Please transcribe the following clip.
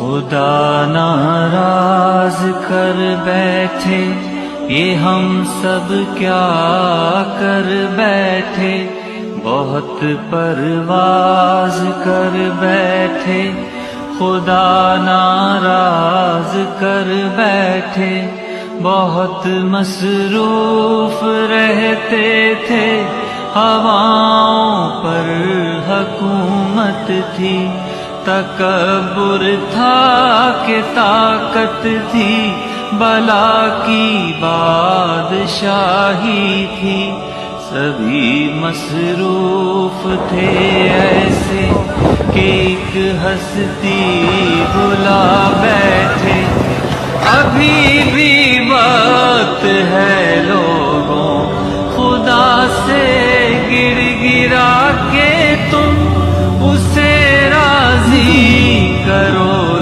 خدا ناراض کر بیٹھے، یہ ہم سب کیا کر بیٹھے، بہت پرواز کر بیٹھے، خدا ناراض کر بیٹھے، بہت مصروف رہتے تھے، ہواؤں پر حکومت تھی، تکبر تھا کہ طاقت تھی، بلا کی بادشاہی تھی، سبھی مصروف تھے ایسے کہ ایک ہستی